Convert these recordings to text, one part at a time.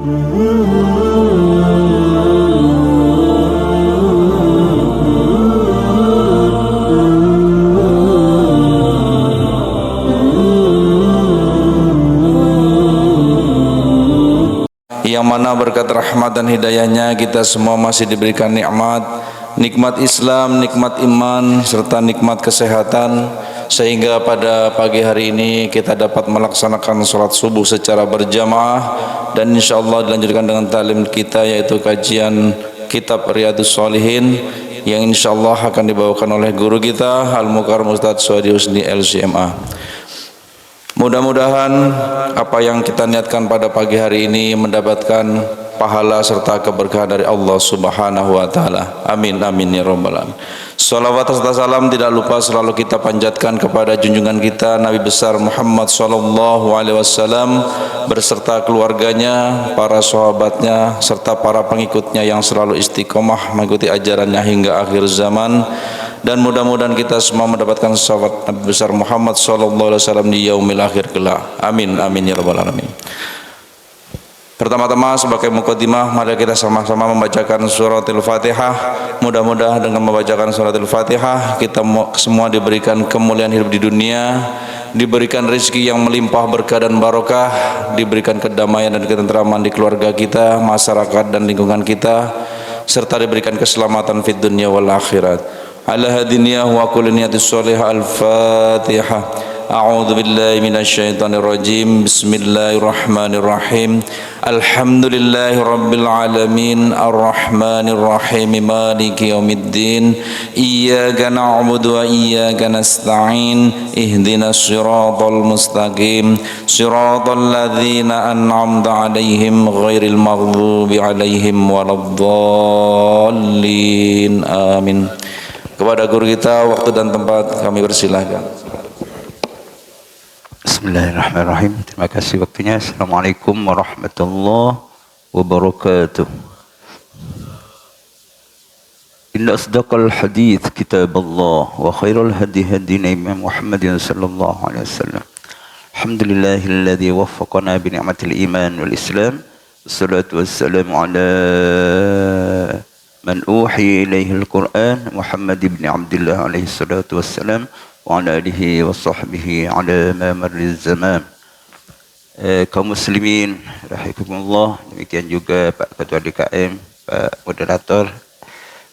yang mana berkat rahmat dan hidayahnya kita semua masih diberikan nikmat Islam, nikmat iman, serta nikmat kesehatan, sehingga pada pagi hari ini kita dapat melaksanakan sholat subuh secara berjamaah, dan insyaallah dilanjutkan dengan taklim kita, yaitu kajian kitab Riyadhus Shalihin yang insyaallah akan dibawakan oleh guru kita Al-Mukarram Ustadz Suhadi Husni LCMA. Mudah-mudahan apa yang kita niatkan pada pagi hari ini mendapatkan pahala serta keberkahan dari Allah Subhanahu wa taala. Amin amin ya rabbal alamin. Shalawat serta salam tidak lupa selalu kita panjatkan kepada junjungan kita Nabi besar Muhammad sallallahu alaihi wasallam berserta keluarganya, para sahabatnya serta para pengikutnya yang selalu istiqomah mengikuti ajarannya hingga akhir zaman. Dan mudah-mudahan kita semua mendapatkan syafaat Nabi besar Muhammad sallallahu alaihi wasallam di yaumil akhir kelak. Amin amin ya rabbal alamin. Pertama-tama sebagai mukadimah, mari kita sama-sama membacakan suratul Fatihah. Mudah-mudahan dengan membacakan suratul Fatihah kita semua diberikan kemuliaan hidup di dunia, diberikan rezeki yang melimpah berkah dan barokah, diberikan kedamaian dan ketentraman di keluarga kita, masyarakat dan lingkungan kita, serta diberikan keselamatan fid dunya wal akhirat. Ala hadiniyah wa kulli niyatis shalihah. Al-Fatihah. A'udzu billahi minasy syaithanir rajim. Bismillahirrahmanirrahim. Alhamdulillahirabbil alamin arrahmanir rahim maliki yaumiddin. Iyyaka na'budu wa iyyaka nasta'in. Ihdinas siratal mustaqim. Siratal ladzina an'amta 'alaihim ghairil maghdubi 'alaihim waladdallin. Amin. Kepada guru kita waktu dan tempat kami persilahkan. Bismillahirrahmanirrahim. Terima kasih waktunya. Assalamualaikum warahmatullahi wabarakatuh. Inna asdaqal hadits kitabullah wa khairal hadi hadi Nabi Muhammadin sallallahu alaihi wasallam. Alhamdulillahilladzi waffaqana bi ni'matil iman wal islam. Wassalatu wassalamu ala man uhiya ilaihi al-Quran Muhammad ibn Abdullah alaihi salatu wassalam wa ala alihi wa sahbihi ala ma marriz zaman. Kaum muslimin rahimakumullah, demikian juga Pak Ketua DKM, Pak Moderator,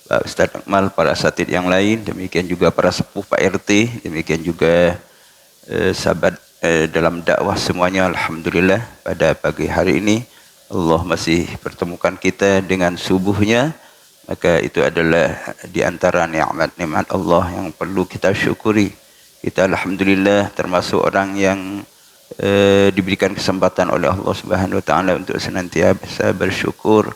Pak Ustaz Akmal, para asatid yang lain, demikian juga para sepuh Pak RT, demikian juga sahabat dalam dakwah semuanya. Alhamdulillah pada pagi hari ini Allah masih pertemukan kita dengan subuhnya. Maka itu adalah di antara nikmat-nikmat Allah yang perlu kita syukuri. Kita alhamdulillah termasuk orang yang diberikan kesempatan oleh Allah Subhanahu wa taala untuk senantiasa bersyukur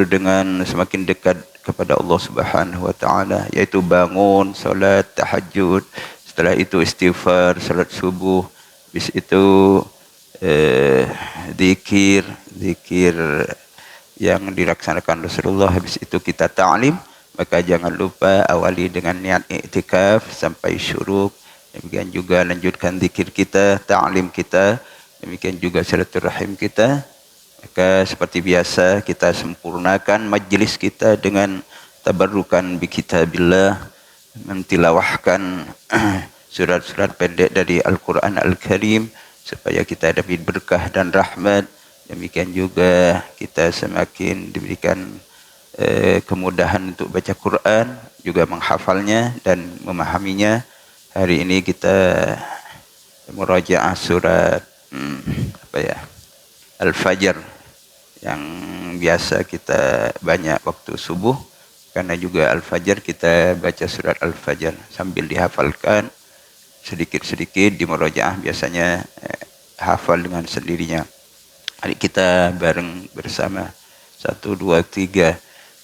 dengan semakin dekat kepada Allah Subhanahu wa taala, yaitu bangun, salat tahajud, setelah itu istighfar, salat subuh, habis itu zikir yang dilaksanakan Rasulullah, habis itu kita ta'lim. Maka jangan lupa awali dengan niat i'tikaf sampai syuruk, demikian juga lanjutkan zikir kita, ta'lim kita, demikian juga silaturahim kita. Maka seperti biasa kita sempurnakan majlis kita dengan tabarrukan bi kitabillah, mentilawahkan surat-surat pendek dari Al-Quran Al-Karim supaya kita dapat berkah dan rahmat. Demikian juga kita semakin diberikan kemudahan untuk baca Quran, juga menghafalnya dan memahaminya. Hari ini kita murajaah surat Al-Fajr yang biasa kita banyak waktu subuh, karena juga Al-Fajr kita baca surat Al-Fajr sambil dihafalkan sedikit-sedikit di murajaah, biasanya hafal dengan sendirinya. Mari kita bareng bersama. 1, 2, 3.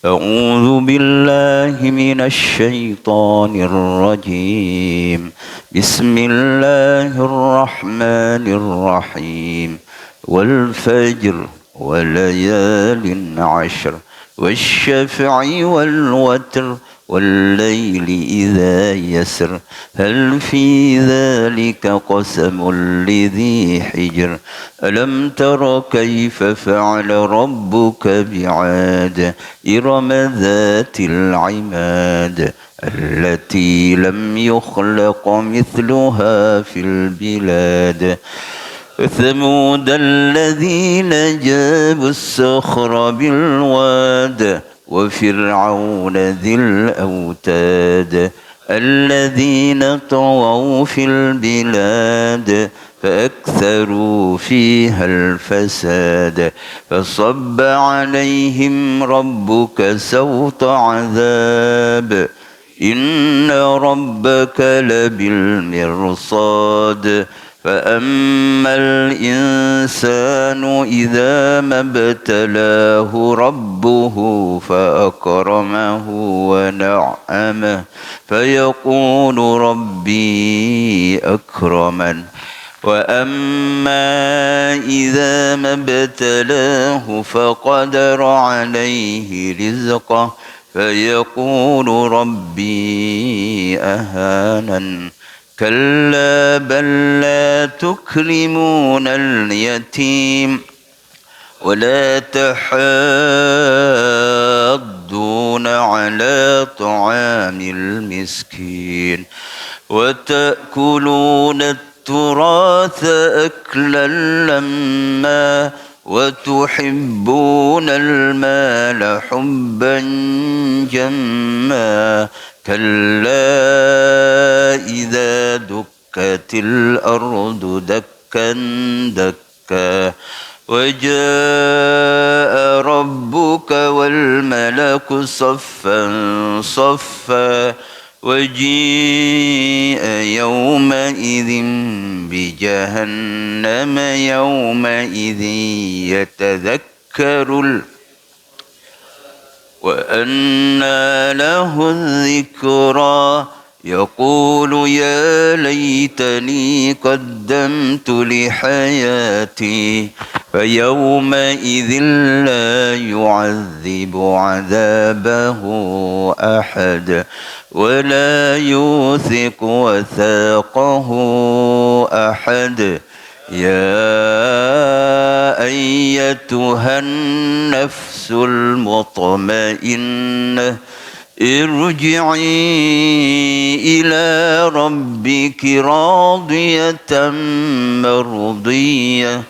A'udzu billahi minasy syaithanir rajim. Bismillahirrahmanirrahim. Wal fajr wa layalin 'ashr. Wasy-syaf'i wal watr والليل إذا يسر هل في ذلك قسم لذي حجر ألم تر كيف فعل ربك بعاد إرم ذات العماد التي لم يخلق مثلها في البلاد ثمود الذين جابوا الصخر بالواد وفرعون ذي الأوتاد الذين طغوا في البلاد فأكثروا فيها الفساد فصب عليهم ربك سوط عذاب إن ربك لبالمرصاد فأما الإنسان إذا ما ابتلاه ربه فأكرمه ونعمه فيقول ربي أكرمن وأما إذا ما ابتلاه فقدر عليه رزقه فيقول ربي أهانن كلا بل لا تكرمون اليتيم ولا تحاضون على طعام المسكين وتأكلون التراث أكلا لما وتحبون المال حبا جما كلا إذا دكت الأرض دكا دكا وجاء ربك والملك صفا صفا وجيء يومئذ بجهنم يومئذ يتذكر وأنى له الذكرى يقول يا ليتني قدمت لحياتي فيومئذ لا يعذب عذابه أحد ولا يوثق وثاقه أحد يا أيتها النفس المطمئنة ارجعي إلى ربك راضية مرضية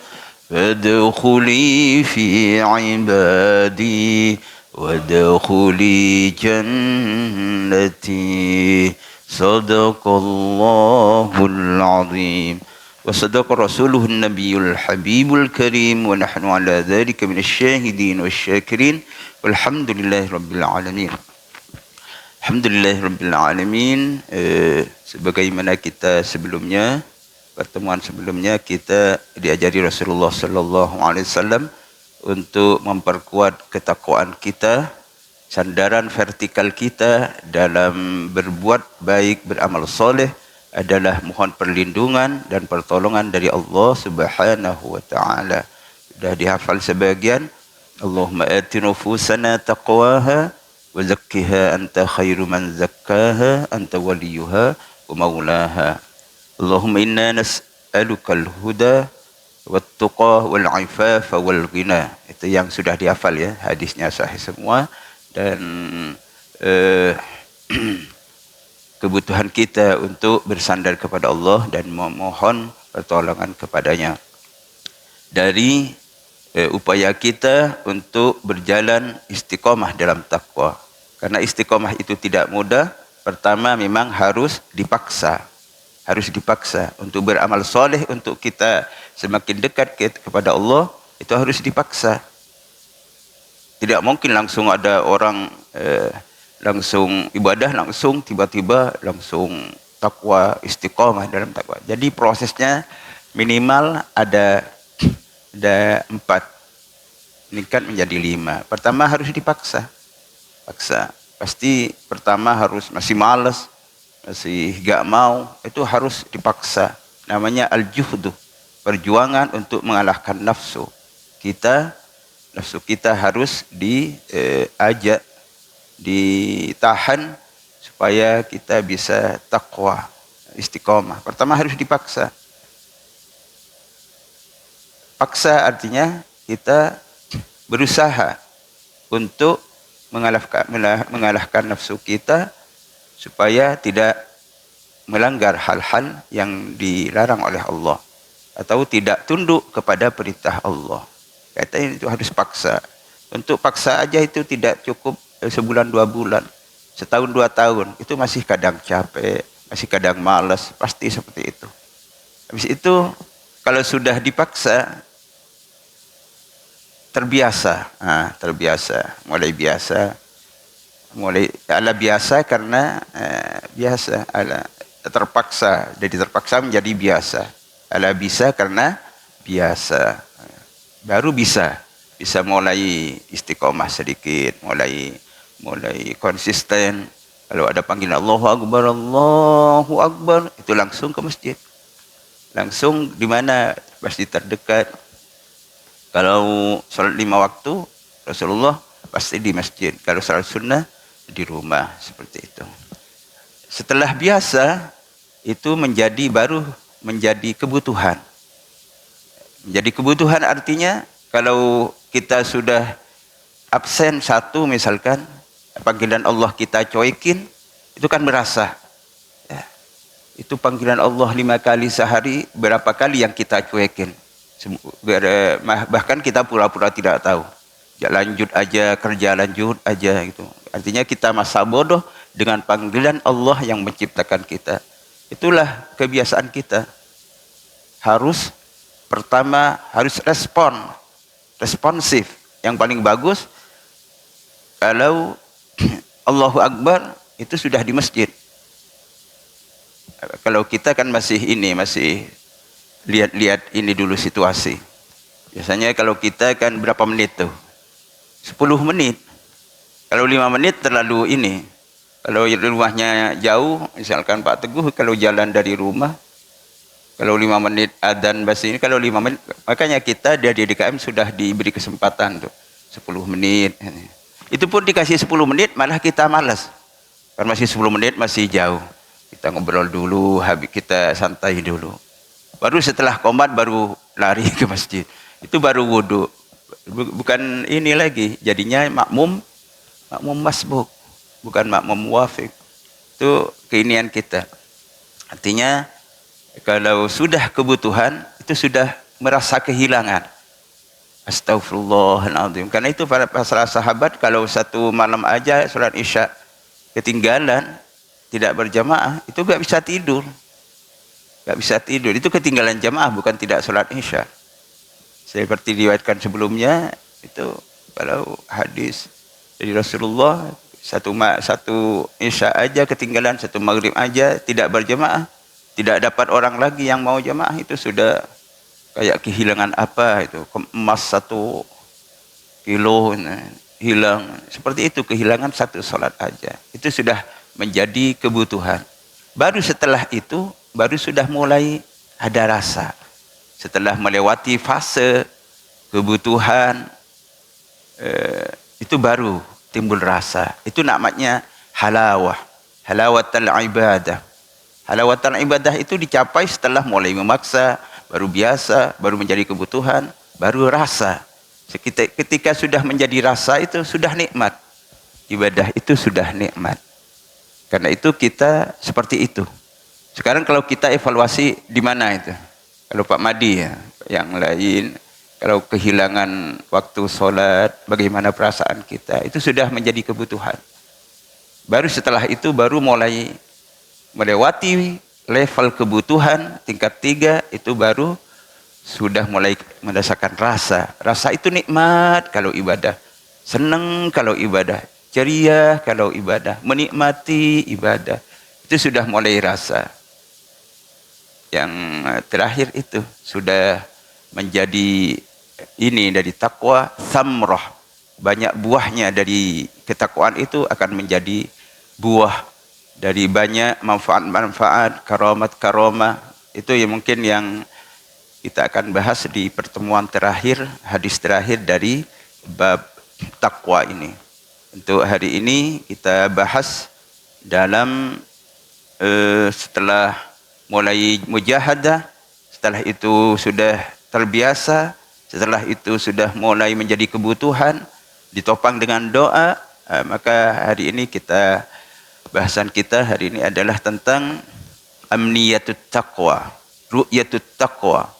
فادخلي في عبادي وادخلي جنتي صدق الله العظيم وصدق رسوله النبي الحبيب الكريم ونحن على ذلك من الشاهدين والشاكرين والحمد لله رب العالمين. Alhamdulillahirabbil alamin. Sebagaimana kita sebelumnya, pertemuan sebelumnya kita diajari Rasulullah sallallahu alaihi wasallam untuk memperkuat ketakwaan kita, sandaran vertikal kita dalam berbuat baik, beramal soleh adalah mohon perlindungan dan pertolongan dari Allah Subhanahu wa taala. Sudah dihafal sebagian. Allahumma ati nufusana taqwaha wa zakkiha anta khairu man zakkaha anta waliyuha wa maulaha. Allahumma inna nas'aluka al-huda wat-tuqa wal-'ifafa wal-ghina. Itu yang sudah dihafal ya, hadisnya sahih semua. Dan kebutuhan kita untuk bersandar kepada Allah dan memohon pertolongan kepadanya. Dari upaya kita untuk berjalan istiqamah dalam takwa. Karena istiqamah itu tidak mudah. Pertama memang harus dipaksa. Harus dipaksa. Untuk beramal soleh, untuk kita semakin dekat kepada Allah, itu harus dipaksa. Tidak mungkin langsung ada orang langsung ibadah, langsung tiba-tiba langsung takwa, istiqamah dalam takwa. Jadi prosesnya minimal ada 4, meningkat menjadi 5. Pertama harus dipaksa. Paksa. Pasti pertama harus masih malas, masih gak mau, itu harus dipaksa. Namanya al-juhdu, perjuangan untuk mengalahkan nafsu. Nafsu kita harus diajak, ditahan supaya kita bisa takwa, istiqomah. Pertama harus dipaksa. Paksa artinya kita berusaha untuk mengalahkan nafsu kita supaya tidak melanggar hal-hal yang dilarang oleh Allah atau tidak tunduk kepada perintah Allah. Katanya itu harus paksa. Untuk paksa aja itu tidak cukup sebulan 2 bulan, setahun 2 tahun. Itu masih kadang capek, masih kadang malas, pasti seperti itu. Habis itu kalau sudah dipaksa terbiasa, mulai ala biasa karena biasa, ala terpaksa, jadi terpaksa menjadi biasa, ala bisa karena biasa, baru bisa mulai istiqomah sedikit, mulai konsisten. Kalau ada panggilan Allahu Akbar, itu langsung ke masjid, langsung di mana masjid terdekat. Kalau sholat 5 waktu Rasulullah pasti di masjid. Kalau sholat sunnah di rumah, seperti itu. Setelah biasa itu baru menjadi kebutuhan. Menjadi kebutuhan artinya kalau kita sudah absen satu misalkan, panggilan Allah kita cuekin, itu kan merasa. Ya, itu panggilan Allah 5 kali sehari, berapa kali yang kita cuekin? Bahkan kita pura-pura tidak tahu. Ya, lanjut aja, kerja lanjut aja gitu. Artinya kita masa bodoh dengan panggilan Allah yang menciptakan kita. Itulah kebiasaan kita. Pertama harus responsif. Yang paling bagus kalau Allahu Akbar itu sudah di masjid. Kalau kita kan masih lihat-lihat ini dulu situasi. Biasanya kalau kita kan berapa menit tuh? 10 menit. Kalau 5 menit terlalu ini. Kalau rumahnya jauh, misalkan Pak Teguh kalau jalan dari rumah, kalau 5 menit adzan bahasa ini, kalau 5 menit, makanya kita dari DKM sudah diberi kesempatan tuh 10 menit. Itu pun dikasih 10 menit malah kita malas. Karena masih 10 menit masih jauh. Kita ngobrol dulu, habis kita santai dulu. Baru setelah qomat baru lari ke masjid. Itu baru wudhu. Bukan ini lagi. Jadinya makmum masbuk. Bukan makmum muwafiq. Itu keinian kita. Artinya kalau sudah kebutuhan, itu sudah merasa kehilangan. Astagfirullahaladzim. Karena itu para sahabat kalau satu malam aja sholat isya ketinggalan, tidak berjamaah, itu gak bisa tidur. Itu ketinggalan jamaah, bukan tidak sholat isya. Seperti diriwayatkan sebelumnya, itu kalau hadis dari Rasulullah, satu isya aja ketinggalan, satu maghrib aja tidak berjamaah, tidak dapat orang lagi yang mau jamaah, itu sudah kayak kehilangan apa itu, emas 1 kilo hilang. Seperti itu, kehilangan satu sholat aja. Itu sudah menjadi kebutuhan. Baru setelah itu, baru sudah mulai ada rasa. Setelah melewati fase kebutuhan, itu baru timbul rasa. Itu namanya halawah. Halawatul ibadah. Halawatul ibadah itu dicapai setelah mulai memaksa, baru biasa, baru menjadi kebutuhan, baru rasa. Ketika sudah menjadi rasa itu sudah nikmat. Ibadah itu sudah nikmat. Karena itu kita seperti itu. Sekarang kalau kita evaluasi di mana itu? Kalau Pak Madi ya, yang lain, kalau kehilangan waktu sholat, bagaimana perasaan kita? Itu sudah menjadi kebutuhan. Baru setelah itu baru mulai melewati level kebutuhan tingkat 3, itu baru sudah mulai merasakan rasa. Rasa itu nikmat kalau ibadah. Senang kalau ibadah. Ceria kalau ibadah. Menikmati ibadah. Itu sudah mulai rasa. Yang terakhir itu sudah menjadi ini dari takwa samrah. Banyak buahnya dari ketakwaan itu akan menjadi buah dari banyak manfaat-manfaat, karomat-karomah. Itu yang mungkin yang kita akan bahas di pertemuan terakhir, hadis terakhir dari bab takwa ini. Untuk hari ini kita bahas dalam setelah mulai mujahadah, setelah itu sudah terbiasa, setelah itu sudah mulai menjadi kebutuhan, ditopang dengan doa, maka hari ini bahasan kita hari ini adalah tentang amniyatut taqwa, ru'yatut taqwa.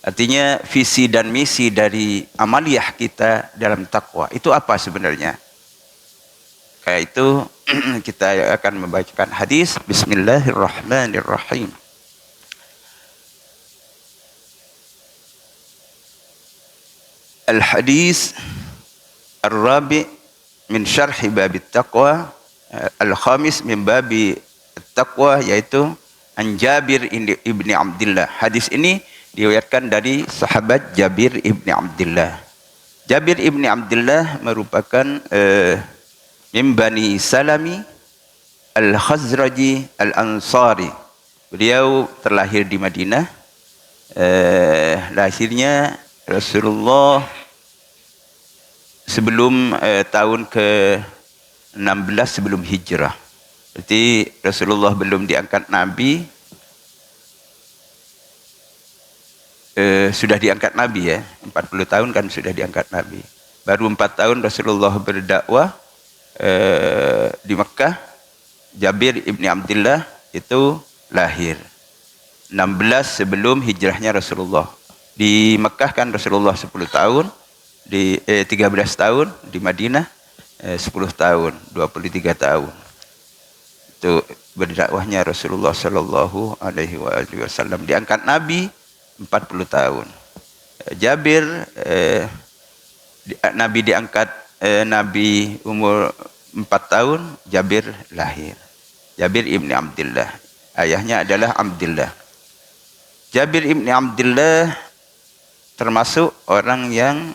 Artinya visi dan misi dari amaliyah kita dalam takwa itu apa sebenarnya? Kayak itu kita akan membacakan hadis. Bismillahirrahmanirrahim. Al-hadis ar-rabi' min syarhi babit taqwa, al-khamis min babi taqwa, yaitu an Jabir ibni Abdullah. Hadis ini diriwayatkan dari sahabat Jabir ibni Abdullah. Jabir ibni Abdullah merupakan min Bani Salami Al-Khazraji Al-Ansari. Beliau terlahir di Madinah. Lahirnya Rasulullah sebelum tahun ke-16 sebelum hijrah. Berarti Rasulullah belum diangkat Nabi. Sudah diangkat Nabi ya, 40 tahun kan sudah diangkat Nabi. Baru 4 tahun Rasulullah berdakwah di Mekah. Jabir ibni Abdullah itu lahir 16 sebelum hijrahnya Rasulullah. Di Mekah kan Rasulullah 10 tahun, di 13 tahun, di Madinah 10 tahun, 23 tahun. Itu berdakwahnya Rasulullah sallallahu alaihi wasallam. Diangkat Nabi 40 tahun. Jabir Nabi diangkat Nabi umur 4 tahun, Jabir lahir. Jabir ibni Abdullah. Ayahnya adalah Abdullah. Jabir ibni Abdullah termasuk orang yang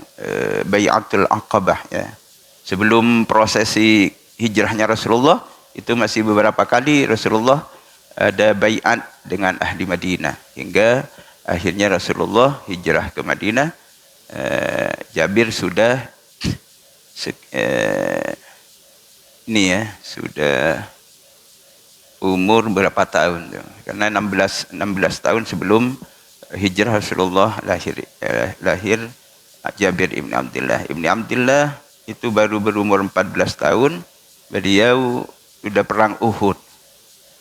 Bai'atul Aqabah ya. Sebelum prosesi hijrahnya Rasulullah, itu masih beberapa kali Rasulullah ada bai'at dengan ahli Madinah hingga akhirnya Rasulullah hijrah ke Madinah. Jabir sudah sudah umur berapa tahun? Karena 16 tahun sebelum hijrah Rasulullah lahir Jabir ibn Abdullah. Ibn Abdullah itu baru berumur 14 tahun. Beliau sudah perang Uhud.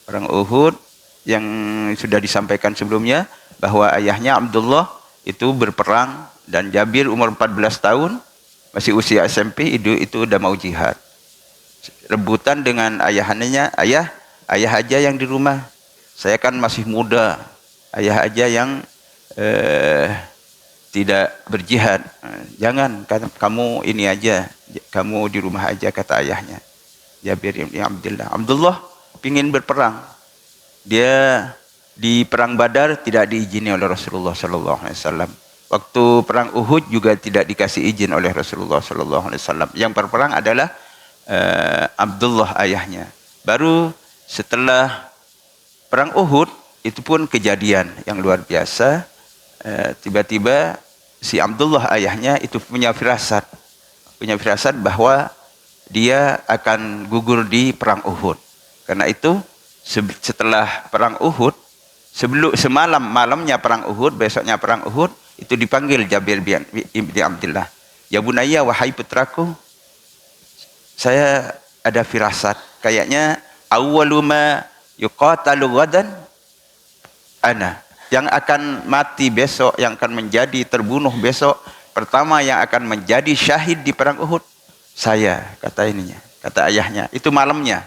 Perang Uhud yang sudah disampaikan sebelumnya bahwa ayahnya Abdullah itu berperang dan Jabir umur 14 tahun, masih usia SMP, itu udah mau jihad. Rebutan dengan ayahannya, ayah aja yang di rumah. Saya kan masih muda. Ayah aja yang tidak berjihad. Jangan, kamu ini aja, kamu di rumah aja, kata ayahnya. Jabir bin Abdullah. Abdullah ingin berperang. Dia di perang Badar tidak diizini oleh Rasulullah sallallahu alaihi wasallam. Waktu perang Uhud juga tidak dikasih izin oleh Rasulullah sallallahu alaihi wasallam. Yang berperang adalah Abdullah ayahnya. Baru setelah perang Uhud itu pun kejadian yang luar biasa. Tiba-tiba si Abdullah ayahnya itu punya firasat bahwa dia akan gugur di perang Uhud. Karena itu setelah perang Uhud, malamnya perang Uhud, besoknya perang Uhud, itu dipanggil Jabir bin Abdullah. Ya bunayya, wahai putraku, saya ada firasat, kayaknya awwaluma yuqatalu ghadan ana, yang akan mati besok, yang akan menjadi terbunuh besok, pertama yang akan menjadi syahid di perang Uhud, saya, kata ayahnya. Itu malamnya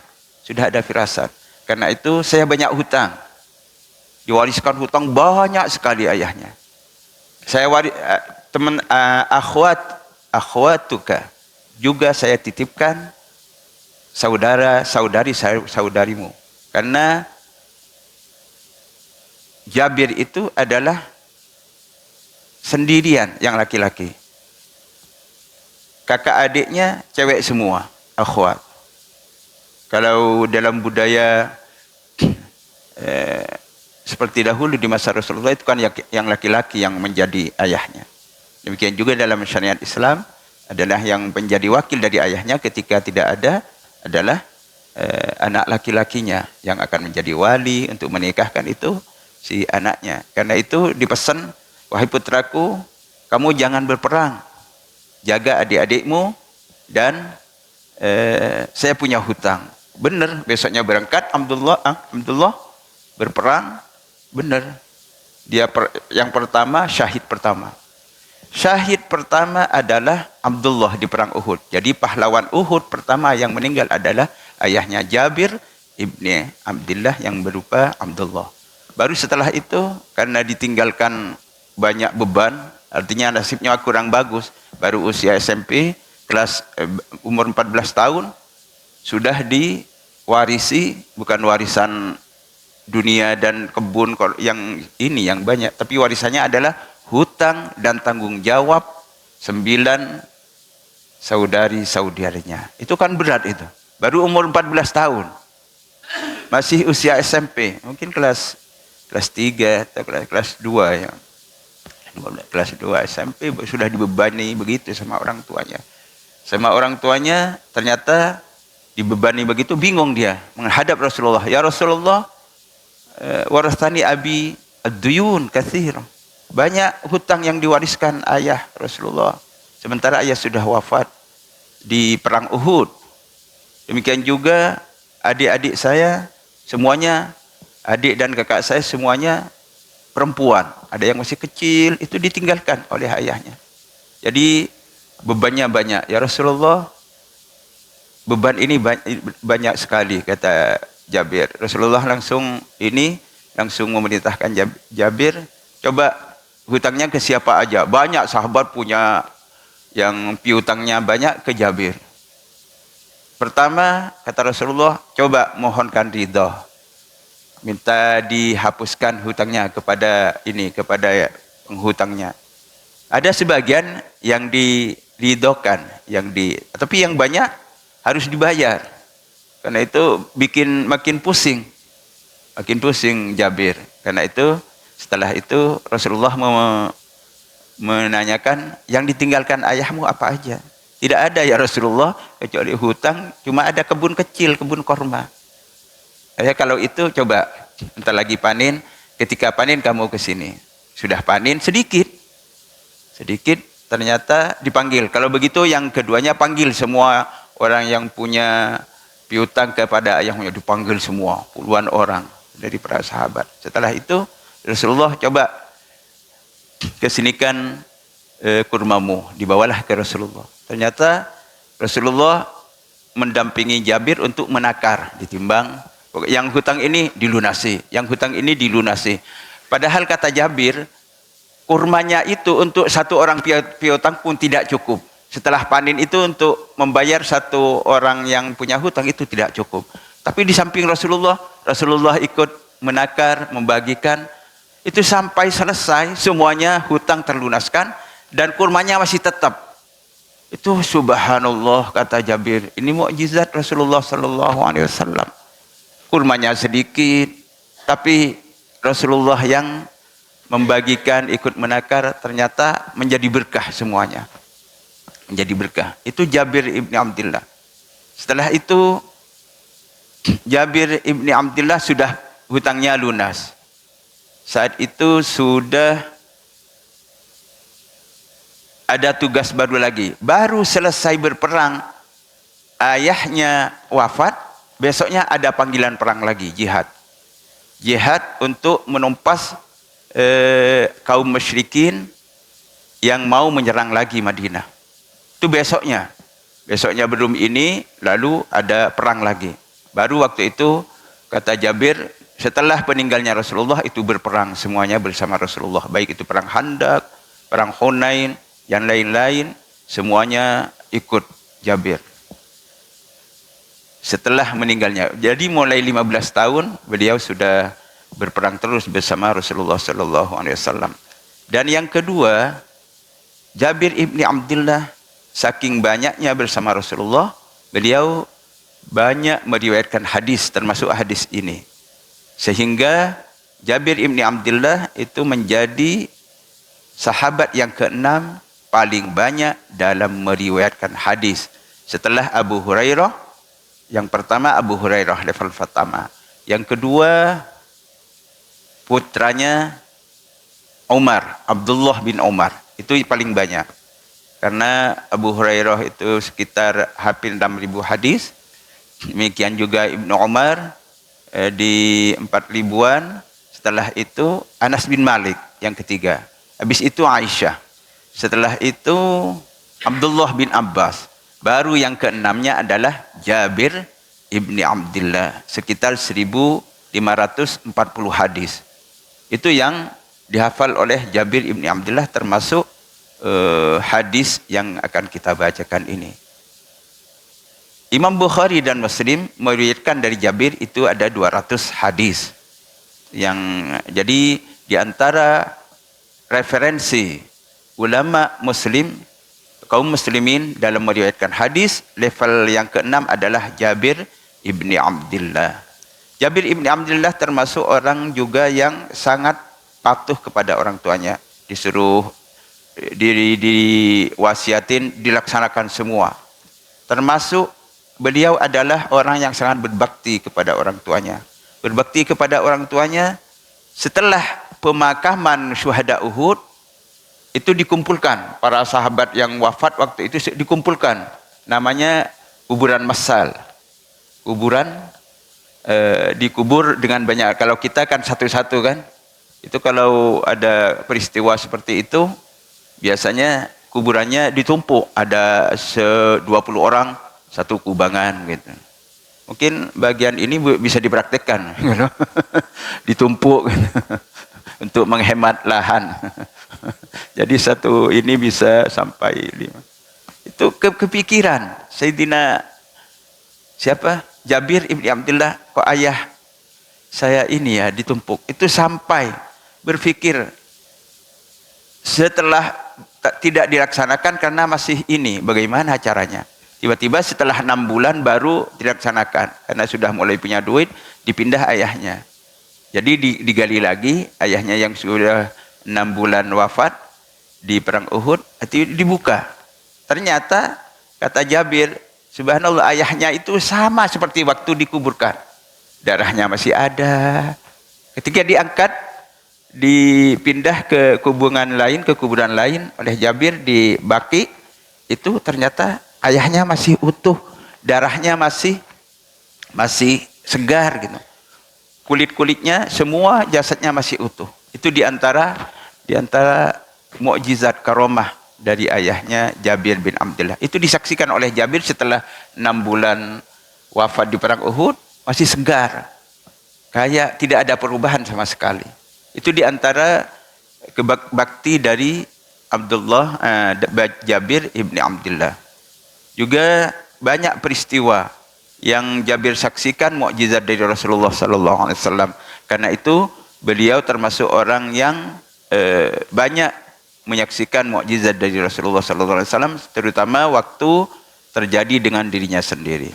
sudah ada firasat. Karena itu saya banyak hutang, diwariskan hutang banyak sekali ayahnya. Saya akhwatuka juga saya titipkan saudarimu. Karena Jabir itu adalah sendirian yang laki-laki. Kakak adiknya cewek semua, akhwat. Kalau dalam budaya seperti dahulu di masa Rasulullah itu kan yang laki-laki yang menjadi ayahnya. Demikian juga dalam syariat Islam adalah yang menjadi wakil dari ayahnya ketika tidak ada adalah anak laki-lakinya yang akan menjadi wali untuk menikahkan itu si anaknya. Karena itu dipesan, wahai putraku, kamu jangan berperang, jaga adik-adikmu, dan saya punya hutang. Benar, besoknya berangkat Abdullah berperang. Benar, dia yang pertama syahid pertama. Syahid pertama adalah Abdullah di perang Uhud. Jadi pahlawan Uhud pertama yang meninggal adalah ayahnya Jabir ibni Abdullah yang berupa Abdullah. Baru setelah itu karena ditinggalkan banyak beban, artinya nasibnya kurang bagus, baru usia SMP kelas umur 14 tahun sudah diwarisi, bukan warisan dunia dan kebun yang ini yang banyak, tapi warisannya adalah hutang dan tanggung jawab 9 saudari-saudarinya. Itu kan berat itu. Baru umur 14 tahun. Masih usia SMP, mungkin kelas 3 atau kelas 2 ya. Kelas 2 SMP sudah dibebani begitu sama orang tuanya. Sama orang tuanya ternyata dibebani begitu, bingung dia menghadap Rasulullah. Ya Rasulullah, warasani abi ad-duyun katsir. Banyak hutang yang diwariskan ayah Rasulullah. Sementara ayah sudah wafat di perang Uhud. Demikian juga adik-adik saya semuanya, adik dan kakak saya semuanya perempuan. Ada yang masih kecil, itu ditinggalkan oleh ayahnya. Jadi bebannya banyak. Ya Rasulullah, beban ini banyak sekali, kata Jabir. Rasulullah langsung memerintahkan Jabir, coba hutangnya ke siapa aja. Banyak sahabat punya yang piutangnya banyak ke Jabir. Pertama, kata Rasulullah, coba mohonkan ridha. Minta dihapuskan hutangnya kepada penghutangnya. Ada sebagian yang diridhokan, tapi yang banyak harus dibayar. Karena itu bikin makin pusing Jabir. Karena itu setelah itu Rasulullah menanyakan, yang ditinggalkan ayahmu apa aja? Tidak ada ya Rasulullah, kecuali hutang, cuma ada kebun kecil, kebun korma. Ya kalau itu coba, entar lagi panen, ketika panen kamu ke sini. Sudah panen sedikit, ternyata dipanggil. Kalau begitu yang keduanya panggil semua orang yang punya piutang kepada ayahnya, dipanggil semua, puluhan orang dari para sahabat. Setelah itu Rasulullah, coba kesinikan kurmamu, dibawalah ke Rasulullah. Ternyata Rasulullah mendampingi Jabir untuk menakar, ditimbang, yang hutang ini dilunasi, yang hutang ini dilunasi. Padahal kata Jabir, kurmanya itu untuk satu orang piutang pun tidak cukup. Setelah panen itu untuk membayar satu orang yang punya hutang itu tidak cukup. Tapi di samping Rasulullah ikut menakar, membagikan. Itu sampai selesai semuanya hutang terlunaskan dan kurmanya masih tetap. Itu subhanallah, kata Jabir, ini mukjizat Rasulullah sallallahu alaihi wasallam. Kurmanya sedikit, tapi Rasulullah yang membagikan, ikut menakar, ternyata menjadi berkah semuanya. Menjadi berkah. Itu Jabir ibni Abdullah. Setelah itu Jabir ibni Abdullah sudah hutangnya lunas. Saat itu sudah ada tugas baru lagi. Baru selesai berperang, ayahnya wafat, besoknya ada panggilan perang lagi, jihad. Jihad untuk menumpas kaum musyrikin yang mau menyerang lagi Madinah. Itu besoknya. Besoknya belum ini, lalu ada perang lagi. Baru waktu itu, kata Jabir, setelah peninggalnya Rasulullah itu berperang semuanya bersama Rasulullah. Baik itu perang Handak, perang Hunain, yang lain-lain, semuanya ikut Jabir. Setelah meninggalnya. Jadi mulai 15 tahun beliau sudah berperang terus bersama Rasulullah sallallahu alaihi wasallam. Dan yang kedua, Jabir ibni Abdullah saking banyaknya bersama Rasulullah, beliau banyak meriwayatkan hadis, termasuk hadis ini. Sehingga Jabir ibni Abdullah itu menjadi sahabat yang ke-6 paling banyak dalam meriwayatkan hadis. Setelah Abu Hurairah, Yang pertama Abu Hurairah level pertama. Yang kedua putranya Umar, Abdullah bin Umar. Itu paling banyak. Karena Abu Hurairah itu sekitar hampir 6.000 hadis. Demikian juga Ibnu Umar di 4.000-an. Setelah itu Anas bin Malik yang ketiga. Habis itu Aisyah. Setelah itu Abdullah bin Abbas. Baru yang keenamnya adalah Jabir ibni Abdillah. Sekitar 1.540 hadis. Itu yang dihafal oleh Jabir ibni Abdillah, termasuk hadis yang akan kita bacakan ini. Imam Bukhari dan Muslim meriwayatkan dari Jabir itu ada 200 hadis. Jadi di antara referensi ulama muslim, kaum muslimin dalam meriwayatkan hadis, level yang keenam adalah Jabir ibni Abdillah. Jabir ibni Abdillah termasuk orang juga yang sangat patuh kepada orang tuanya. Disuruh diwasiatin, dilaksanakan semua. Termasuk beliau adalah orang yang sangat berbakti kepada orang tuanya. Berbakti kepada orang tuanya setelah pemakaman syuhada Uhud, itu dikumpulkan para sahabat yang wafat waktu itu, dikumpulkan, namanya kuburan massal. Kuburan dikubur dengan banyak. Kalau kita kan satu-satu kan, itu kalau ada peristiwa seperti itu biasanya kuburannya ditumpuk, ada 20 orang satu kubangan gitu. Mungkin bagian ini bisa dipraktekkan ditumpuk untuk menghemat lahan. Jadi satu ini bisa sampai 5. Itu kepikiran Sayyidina siapa? Jabir ibni Abdillah, kok ayah saya ini ya ditumpuk. Itu sampai berpikir setelah tidak dilaksanakan karena masih ini, bagaimana caranya? Tiba-tiba setelah 6 bulan baru dilaksanakan karena sudah mulai punya duit, dipindah ayahnya. Jadi digali lagi ayahnya yang sudah 6 bulan wafat di perang Uhud, itu dibuka. Ternyata kata Jabir, subhanallah, ayahnya itu sama seperti waktu dikuburkan. Darahnya masih ada. Ketika diangkat, dipindah ke kuburan lain oleh Jabir di Baqi, itu ternyata ayahnya masih utuh, darahnya masih segar gitu. Kulit-kulitnya semua, jasadnya masih utuh. Itu di antara mukjizat karomah dari ayahnya Jabir bin Abdillah. Itu disaksikan oleh Jabir setelah 6 bulan wafat di perang Uhud, masih segar. Kayak tidak ada perubahan sama sekali. Itu di antara bakti dari Jabir ibni Abdillah. Juga banyak peristiwa yang Jabir saksikan, mukjizat dari Rasulullah sallallahu alaihi wasallam. Karena itu beliau termasuk orang yang banyak menyaksikan mukjizat dari Rasulullah sallallahu alaihi wasallam, terutama waktu terjadi dengan dirinya sendiri.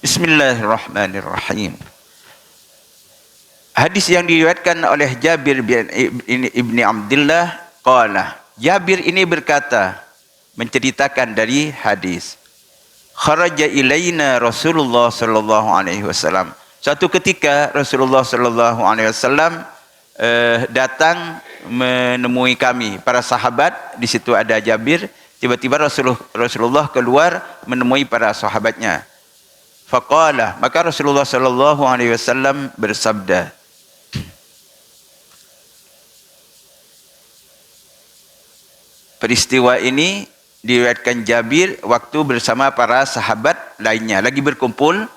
Bismillahirrahmanirrahim. Hadis yang diriwayatkan oleh Jabir bin ibni Abdillah qala, Jabir ini berkata, menceritakan dari hadis, kharaja ilaina Rasulullah sallallahu alaihi wasallam. Suatu ketika Rasulullah sallallahu alaihi wasallam datang menemui kami, para sahabat. Di situ ada Jabir. Tiba-tiba Rasulullah keluar menemui para sahabatnya. Faqala, maka Rasulullah sallallahu alaihi wasallam bersabda, peristiwa ini diriwayatkan Jabir waktu bersama para sahabat lainnya, lagi berkumpul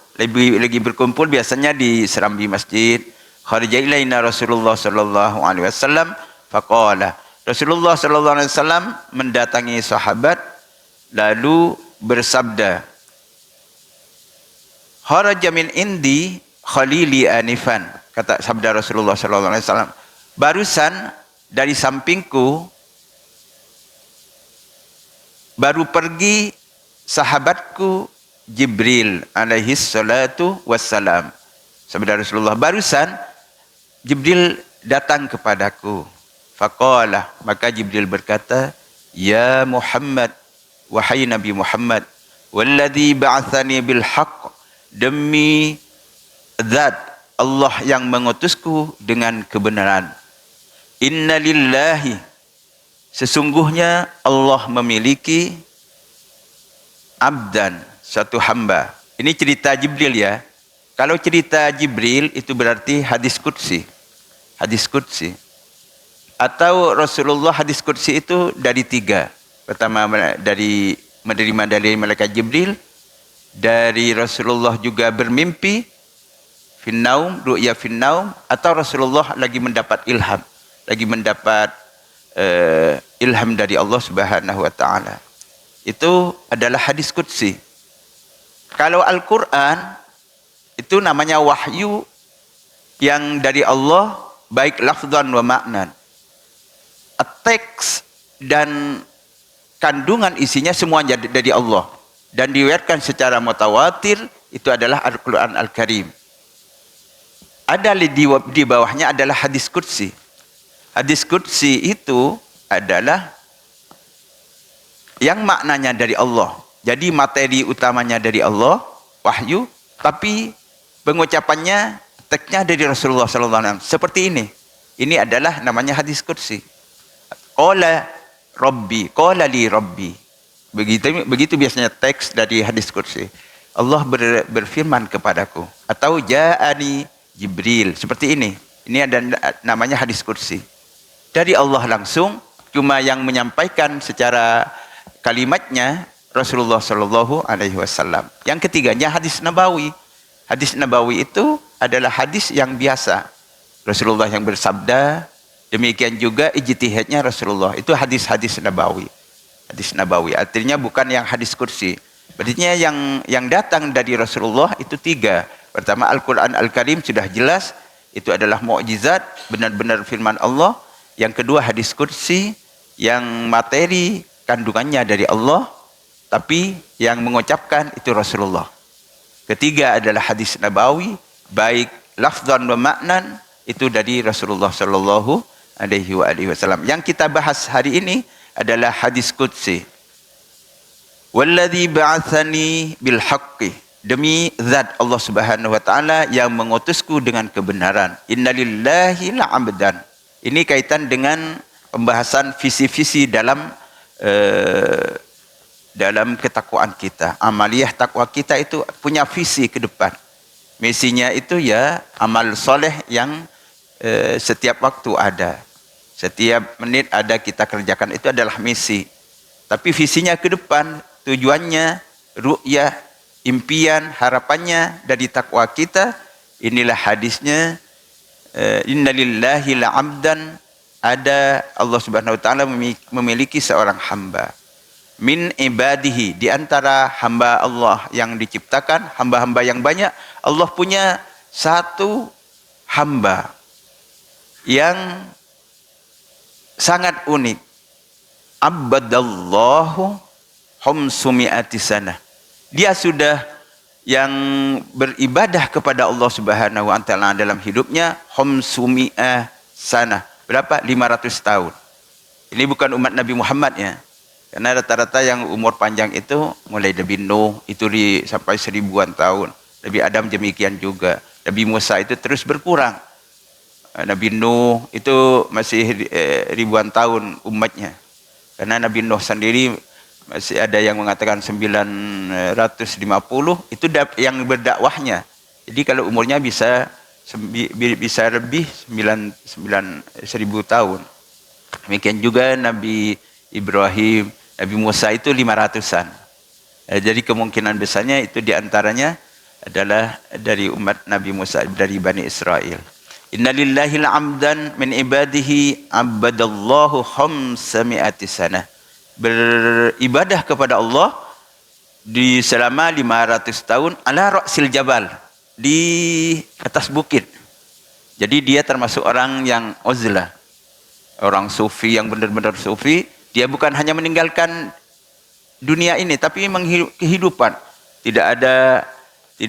biasanya di serambi masjid. Kharaja ilaina Rasulullah sallallahu alaihi wasallam faqala, Rasulullah sallallahu alaihi wasallam mendatangi sahabat lalu bersabda, kharaja min indi khalili anifan, kata sabda Rasulullah sallallahu alaihi wasallam, barusan dari sampingku baru pergi sahabatku Jibril alaihi salatu wassalam. Sabda Rasulullah, barusan Jibril datang kepadaku. Faqala, maka Jibril berkata, ya Muhammad, wahai Nabi Muhammad, walladzi ba'athani bil haqq demi zat Allah yang mengutusku dengan kebenaran. Inna lillahi, sesungguhnya Allah memiliki abdan, satu hamba. Ini cerita Jibril ya. Kalau cerita Jibril itu berarti hadis qudsi. Hadis qudsi. Atau Rasulullah hadis qudsi itu dari tiga. Pertama dari menerima dari malaikat Jibril, dari Rasulullah juga bermimpi, finnaum, ru'ya finnaum, atau Rasulullah lagi mendapat ilham, lagi mendapat ilham dari Allah Subhanahu wa taala. Itu adalah hadis qudsi. Kalau Al-Qur'an itu namanya wahyu yang dari Allah, baik lafzan wa maknan. Teks dan kandungan isinya semuanya dari Allah, dan diriwayatkan secara mutawatir, itu adalah Al-Quran Al-Karim. Ada di bawahnya adalah hadis qudsi. Hadis qudsi itu adalah yang maknanya dari Allah. Jadi materi utamanya dari Allah, wahyu, tapi pengucapannya, teksnya dari Rasulullah SAW. Seperti ini. Ini adalah namanya hadis qudsi. Qala Rabbi, qala li Rabbi. Begitu biasanya teks dari hadis qudsi. Allah berfirman kepadaku. Atau ja'ani Jibril. Seperti ini. Ini ada namanya hadis qudsi. Dari Allah langsung, cuma yang menyampaikan secara kalimatnya Rasulullah Shallallahu Alaihi Wasallam. Yang ketiganya hadis nabawi. Hadis nabawi itu adalah hadis yang biasa. Rasulullah yang bersabda, demikian juga ijtihadnya Rasulullah. Itu hadis-hadis nabawi. Hadis nabawi artinya bukan yang hadis qudsi. Artinya yang datang dari Rasulullah itu tiga. Pertama, Al-Quran Al-Karim sudah jelas, itu adalah mukjizat, benar-benar firman Allah. Yang kedua, hadis qudsi yang materi kandungannya dari Allah, tapi yang mengucapkan itu Rasulullah. Ketiga adalah hadis nabawi, baik lafzan wa maknan, itu dari Rasulullah Shallallahu Alaihi Wasallam. Yang kita bahas hari ini adalah hadis qudsi. Walladzi ba'atsani bil haqqi, demi zat Allah Subhanahu wa taala yang mengutusku dengan kebenaran. Innalillahi la'abdan. Ini kaitan dengan pembahasan visi-visi dalam ketakwaan kita. Amaliyah takwa kita itu punya visi ke depan. Misinya itu ya amal soleh yang setiap waktu ada. Setiap menit ada kita kerjakan, itu adalah misi. Tapi visinya ke depan, tujuannya, ru'yah, impian, harapannya dari takwa kita, inilah hadisnya. Innalillahi la'abdan, ada Allah Subhanahu wa taala memiliki seorang hamba. Min ibadihi, di antara hamba Allah yang diciptakan, hamba-hamba yang banyak, Allah punya satu hamba yang sangat unik. Abadallahu humsumi'ati sanah. Dia sudah yang beribadah kepada Allah Subhanahu wa taala dalam hidupnya humsumi'ah sanah. Berapa? 500 tahun. Ini bukan umat Nabi Muhammad ya. Karena rata-rata yang umur panjang itu mulai Nabi Nuh itu sampai 1000-an tahun. Nabi Adam demikian juga. Nabi Musa itu terus berkurang. Nabi Nuh itu masih ribuan tahun umatnya. Karena Nabi Nuh sendiri masih ada yang mengatakan 950, itu yang berdakwahnya. Jadi kalau umurnya bisa lebih 1000 tahun. Demikian juga Nabi Ibrahim, Nabi Musa itu 500-an. Jadi kemungkinan besarnya itu diantaranya adalah dari umat Nabi Musa, dari Bani Israel. Innalillahi la'amdan min ibadihi abadallahu khamsami'ati sanah. Beribadah kepada Allah di selama 500 tahun ala ra'sil jabal, di atas bukit. Jadi dia termasuk orang yang uzlah, orang sufi yang benar-benar sufi. Dia bukan hanya meninggalkan dunia ini, tapi kehidupan. Tidak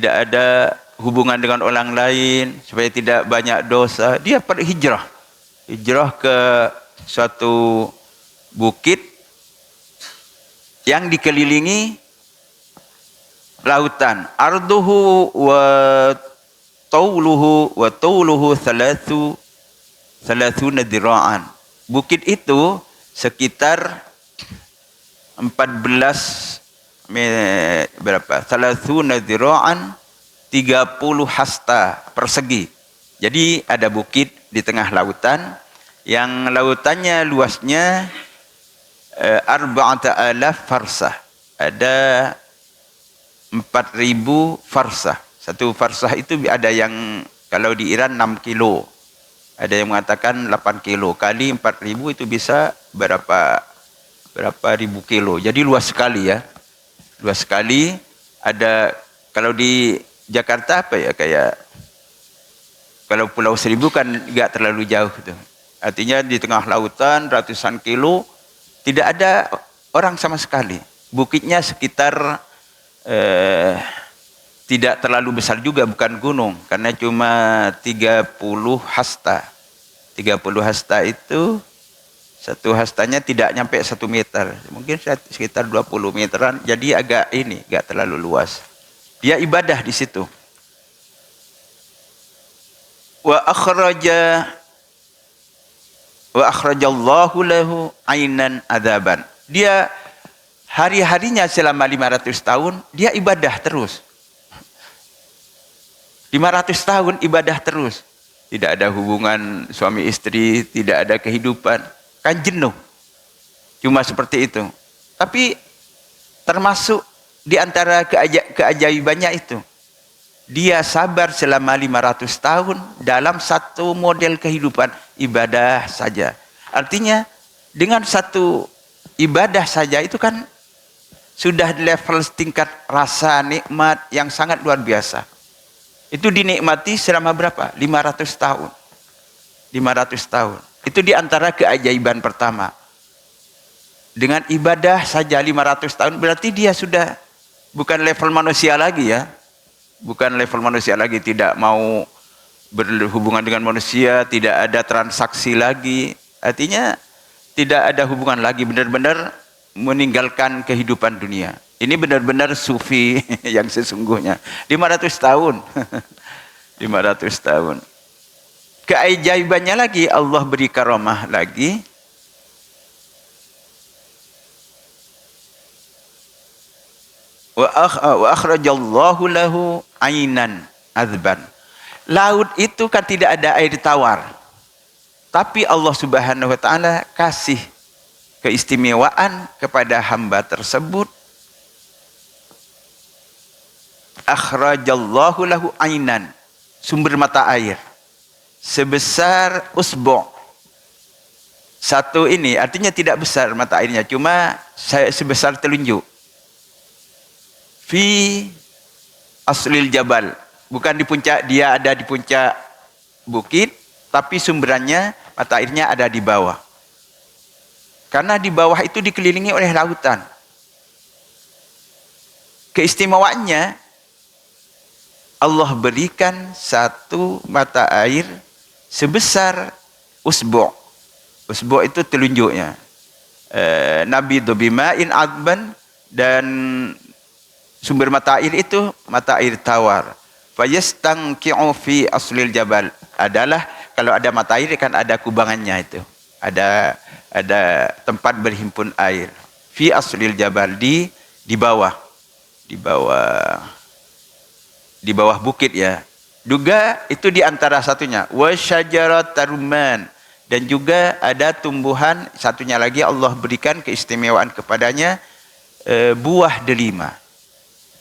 ada hubungan dengan orang lain, supaya tidak banyak dosa. Dia berhijrah. Hijrah ke suatu bukit yang dikelilingi lautan. Arduhu wa tauluhu thalathuna dira'an. Bukit itu sekitar thalathuna dira'an, 30 hasta persegi. Jadi ada bukit di tengah lautan yang lautannya luasnya 4,000 farsah. Ada 4.000 farsah. Satu farsah itu ada yang kalau di Iran 6 kilo. Ada yang mengatakan 8 kilo. Kali 4.000 itu bisa berapa ribu kilo. Jadi luas sekali ya. Luas sekali. Ada kalau di Jakarta apa ya, kayak kalau Pulau Seribu kan enggak terlalu jauh gitu. Artinya di tengah lautan ratusan kilo tidak ada orang sama sekali. Bukitnya sekitar tidak terlalu besar juga, bukan gunung, karena cuma 30 hasta. 30 hasta itu satu hastanya tidak nyampe 1 meter, mungkin sekitar 20 meteran. Jadi agak terlalu luas. Dia ibadah di situ. Wa akhrajallahu lahu ainan adzaban. Dia hari-harinya selama 500 tahun dia ibadah terus. 500 tahun ibadah terus. Tidak ada hubungan suami istri, tidak ada kehidupan. Kan jenuh. Cuma seperti itu. Tapi termasuk di antara keajaibannya itu, dia sabar selama 500 tahun dalam satu model kehidupan, ibadah saja. Artinya dengan satu ibadah saja itu kan sudah level tingkat rasa nikmat yang sangat luar biasa. Itu dinikmati selama berapa? 500 tahun. 500 tahun. Itu di antara keajaiban pertama. Dengan ibadah saja 500 tahun berarti dia sudah bukan level manusia lagi ya. Bukan level manusia lagi, tidak mau berhubungan dengan manusia, tidak ada transaksi lagi. Artinya tidak ada hubungan lagi, benar-benar meninggalkan kehidupan dunia. Ini benar-benar sufi yang sesungguhnya. 500 tahun. 500 tahun. Keajaibannya lagi, Allah beri karamah lagi. Wa akhrajallahu lahu ainan azban. Laut itu kan tidak ada air tawar. Tapi Allah Subhanahu wa taala kasih keistimewaan kepada hamba tersebut. Akhrajallahu lahu ainan, sumber mata air sebesar usbu'. Satu ini artinya tidak besar mata airnya, cuma sebesar telunjuk. Fi aslil jabal, bukan di puncak, dia ada di puncak bukit, tapi sumberannya mata airnya ada di bawah. Karena di bawah itu dikelilingi oleh lautan. Keistimewaannya Allah berikan satu mata air sebesar usbu'. Usbu' itu telunjuknya. Nabi dobima'in adban, dan sumber mata air itu mata air tawar. Fayastanqi'u fi aslil jabal, adalah kalau ada mata air kan ada kubangannya itu. Ada tempat berhimpun air. Fi aslil jabal, di bawah. Di bawah bukit ya. Juga itu di antara satunya. Wa syajarat rumman, dan juga ada tumbuhan satunya lagi Allah berikan keistimewaan kepadanya, buah delima.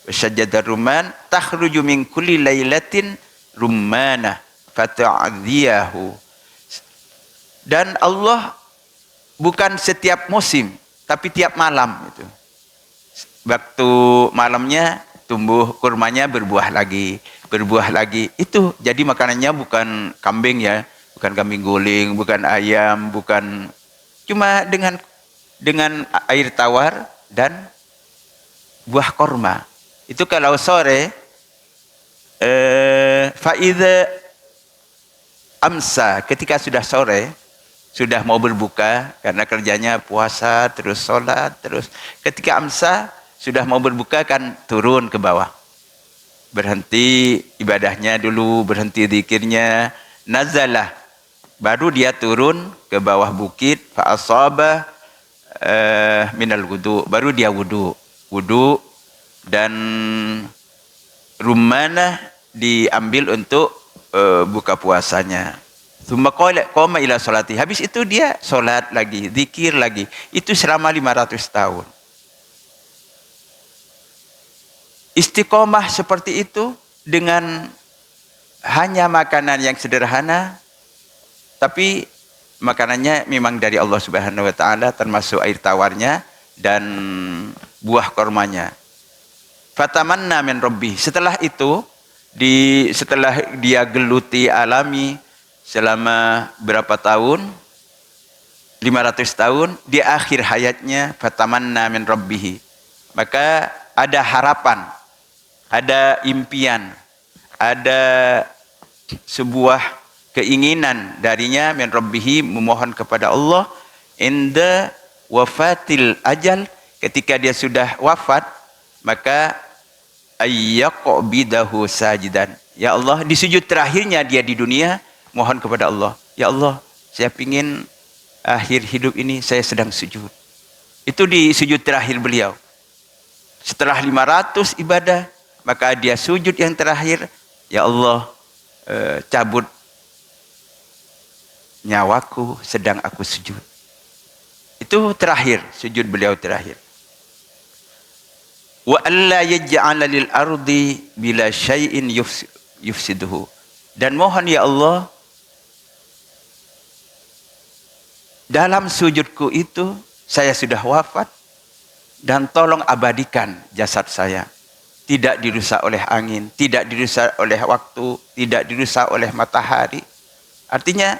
Wa syajarat rumman takhruju min kulli lailatin rummanah fata'dhiyahu. Dan Allah bukan setiap musim, tapi tiap malam itu. Waktu malamnya tumbuh kurmanya, berbuah lagi. Itu jadi makanannya bukan kambing ya, bukan kambing guling, bukan ayam, bukan, cuma dengan air tawar dan buah kurma. Itu kalau sore faidha amsa, ketika sudah sore, sudah mau berbuka karena kerjanya puasa terus sholat terus, ketika amsa sudah mau berbuka kan turun ke bawah. Berhenti ibadahnya dulu, berhenti zikirnya, nazalah. Baru dia turun ke bawah bukit, fa asaba minal wudu. Baru dia wudu. Wudu dan rumana diambil untuk buka puasanya. Tsumma qama ila salati. Habis itu dia solat lagi, zikir lagi. Itu selama 500 tahun. Istiqomah seperti itu dengan hanya makanan yang sederhana, tapi makanannya memang dari Allah Subhanahu wa taala, termasuk air tawarnya dan buah kormanya. Fatamanna min rabbi. Setelah itu setelah dia geluti alami selama berapa tahun? 500 tahun, di akhir hayatnya fatamanna min rabbih. Maka ada harapan, ada impian, ada sebuah keinginan darinya min rabbihi, memohon kepada Allah inda wafatil ajal, ketika dia sudah wafat, maka ayyaqbidahu sajidan. Ya Allah, di sujud terakhirnya dia di dunia mohon kepada Allah, ya Allah, saya ingin akhir hidup ini saya sedang sujud. Itu di sujud terakhir beliau. Setelah 500 ibadah, maka dia sujud yang terakhir, ya Allah, cabut nyawaku sedang aku sujud. Itu terakhir, sujud beliau terakhir. Wa alla yaj'ala lil ardi bila syai'in yufsiduhu. Dan mohon ya Allah, dalam sujudku itu saya sudah wafat, dan tolong abadikan jasad saya. Tidak dirusak oleh angin, tidak dirusak oleh waktu, tidak dirusak oleh matahari. Artinya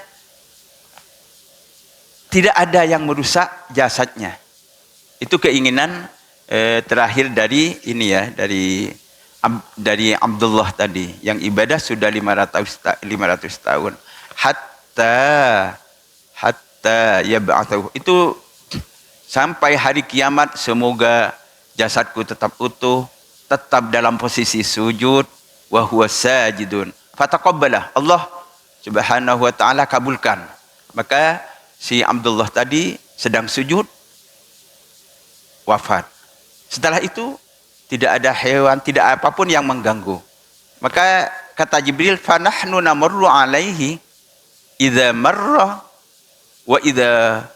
tidak ada yang merusak jasadnya. Itu keinginan terakhir dari ini ya, dari Abdullah tadi, yang ibadah sudah 500 tahun. Hatta yab'athu. Itu sampai hari kiamat, semoga jasadku tetap utuh, tetap dalam posisi sujud, wa huwa sajidun. Fataqabbalah, Allah Subhanahu wa taala kabulkan. Maka si Abdullah tadi sedang sujud, wafat. Setelah itu tidak ada hewan, tidak apapun yang mengganggu. Maka kata Jibril, fa nahnu namurru alaihi idza marra wa idza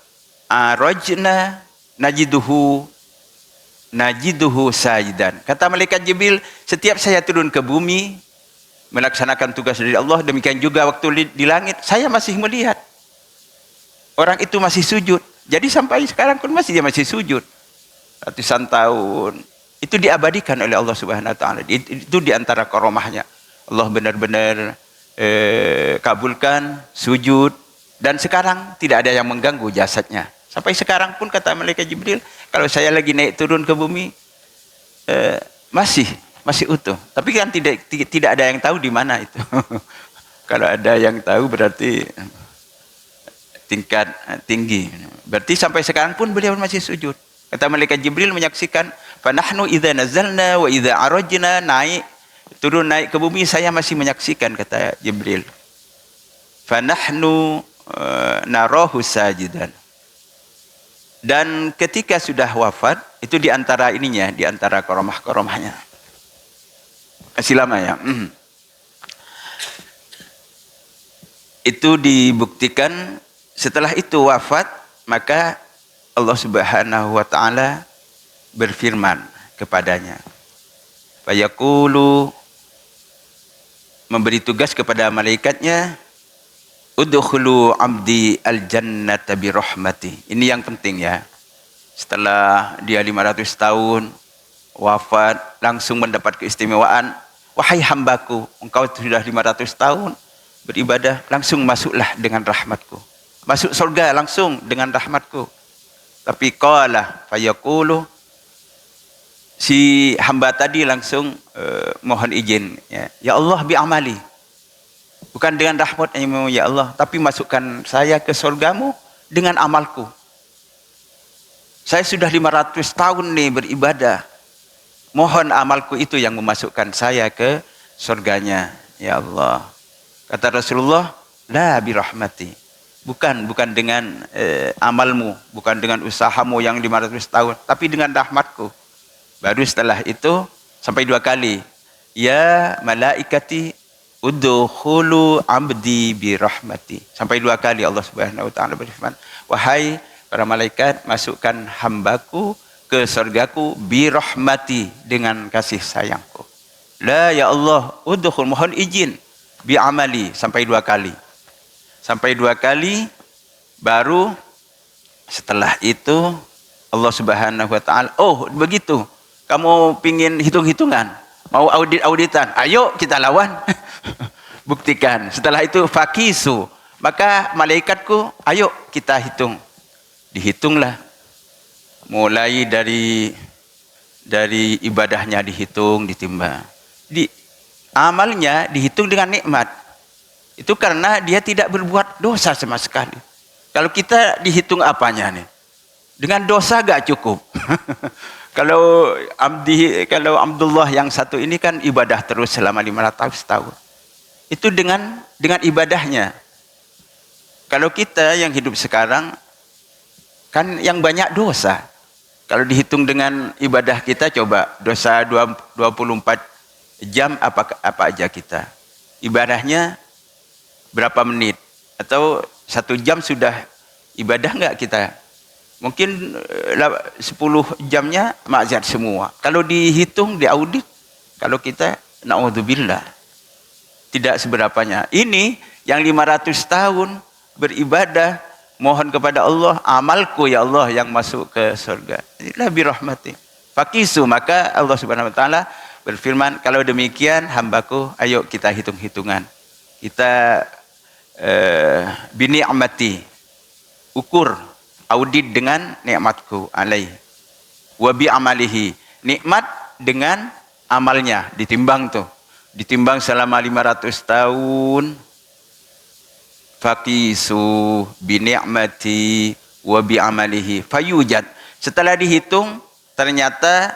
arajna najiduhu sajidan. Kata malaikat Jibril, setiap saya turun ke bumi melaksanakan tugas dari Allah, demikian juga waktu di langit saya masih melihat orang itu masih sujud. Jadi sampai sekarang pun dia masih sujud. Ratusan tahun. Itu diabadikan oleh Allah Subhanahu wa taala. Itu di antara karomahnya. Allah benar-benar kabulkan sujud, dan sekarang tidak ada yang mengganggu jasadnya. Sampai sekarang pun kata malaikat Jibril, kalau saya lagi naik turun ke bumi, masih utuh. Tapi kan tidak ada yang tahu di mana itu. Kalau ada yang tahu berarti tingkat tinggi. Berarti sampai sekarang pun beliau masih sujud. Kata malaikat Jibril menyaksikan, fa nahnu idza nazalna wa idza arajna, turun naik ke bumi saya masih menyaksikan, kata Jibril. Fa nahnu narahu sajidan. Dan ketika sudah wafat, itu di antara ininya, di antara karomah-karomahnya. Masih lama ya. Itu dibuktikan setelah itu wafat, maka Allah Subhanahu wa taala berfirman kepadanya. Fayaqulu, memberi tugas kepada malaikatnya, udkhulu abdi al-jannata bi rahmati. Ini yang penting ya. Setelah dia 500 tahun wafat, langsung mendapat keistimewaan. Wahai hambaku, engkau sudah 500 tahun beribadah, langsung masuklah dengan rahmatku. Masuk surga langsung dengan rahmatku. Tapi qala fayaqulu, si hamba tadi langsung mohon izin, ya Allah bi amali. Bukan dengan rahmatmu ya Allah, tapi masukkan saya ke surgamu dengan amalku. Saya sudah 500 tahun nih beribadah. Mohon amalku itu yang memasukkan saya ke surganya. Ya Allah. Kata Rasulullah, la birahmati. Bukan dengan amalmu, bukan dengan usahamu yang 500 tahun, tapi dengan rahmatku. Baru setelah itu sampai 2 kali. Ya malaikati udkhulu abdi birahmati. Sampai 2 kali Allah Subhanahu wa taala berfirman, wahai para malaikat, masukkan hambaku ke surgaku birahmati, dengan kasih sayangku. La ya Allah, udkhul, mohon izin, bi amali, sampai 2 kali. Sampai 2 kali, baru setelah itu Allah Subhanahu wa taala, oh begitu, kamu pingin hitung-hitungan, mau audit-auditan, ayo kita lawan. Buktikan. Setelah itu fakisu, maka malaikatku, ayo kita hitung. Dihitunglah. Mulai dari ibadahnya dihitung, ditimbang. Amalnya dihitung dengan nikmat. Itu karena dia tidak berbuat dosa sama sekali. Kalau kita dihitung apanya nih? Dengan dosa gak cukup. Kalau Abdullah yang satu ini kan ibadah terus selama 500 tahun. Itu dengan ibadahnya. Kalau kita yang hidup sekarang kan yang banyak dosa. Kalau dihitung dengan ibadah kita, coba dosa 24 jam apa aja kita. Ibadahnya berapa menit? Atau 1 jam sudah ibadah enggak kita? Mungkin 10 jamnya maksiat semua. Kalau dihitung, diaudit, kalau kita na'udzubillah, tidak seberapanya. Ini yang 500 tahun beribadah, mohon kepada Allah, amalku ya Allah yang masuk ke surga. Inilah birahmati. Fakisu, maka Allah Subhanahu wa taala berfirman, kalau demikian hambaku, ayo kita hitung-hitungan. Kita bini'amati, ukur, audit dengan nikmatku alaih. Wa bi amalihi, nikmat dengan amalnya, ditimbang tuh. Ditimbang selama 500 tahun. Faqisu bi ni'mati wa bi amalihi fayujad. Setelah dihitung, ternyata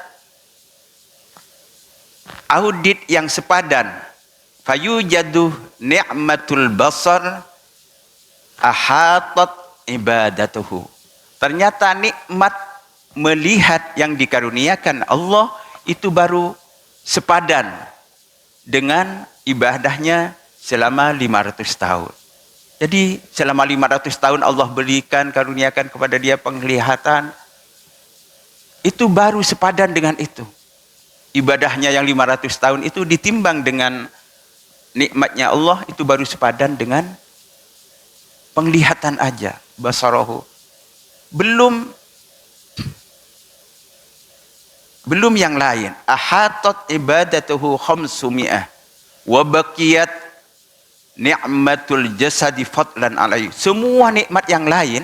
audit yang sepadan. Fayujadu ni'matul basar ahatat ibadatuhu. Ternyata nikmat melihat yang dikaruniakan Allah itu baru sepadan dengan ibadahnya selama 500 tahun. Jadi selama 500 tahun Allah berikan, karuniakan kepada dia penglihatan. Itu baru sepadan dengan itu. Ibadahnya yang 500 tahun itu ditimbang dengan nikmatnya Allah, itu baru sepadan dengan penglihatan aja, basarahu. Belum yang lain. Ahatat ibadatuhu khamsumi'ah wa baqiyat ni'matul jasadi fadlan alaihi. Semua nikmat yang lain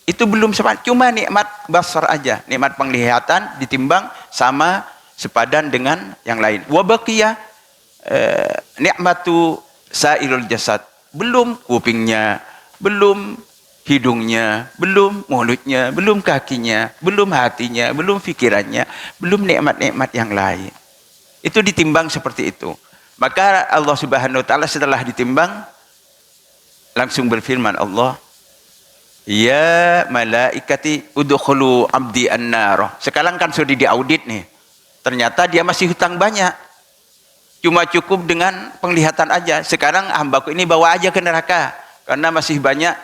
itu belum sepadan, cuma nikmat basar aja, nikmat penglihatan ditimbang sama sepadan dengan yang lain. Wa baqiyat ni'matu sairul jasad. Belum kupingnya, belum hidungnya, belum mulutnya, belum kakinya, belum hatinya, belum pikirannya, belum nikmat-nikmat yang lain. Itu ditimbang seperti itu. Maka Allah Subhanahu wa taala setelah ditimbang langsung berfirman Allah, ya malaikati udkhulu abdi an-nar. Sekarang kan sudah diaudit nih. Ternyata dia masih hutang banyak. Cuma cukup dengan penglihatan aja. Sekarang hambaku ini bawa aja ke neraka karena masih banyak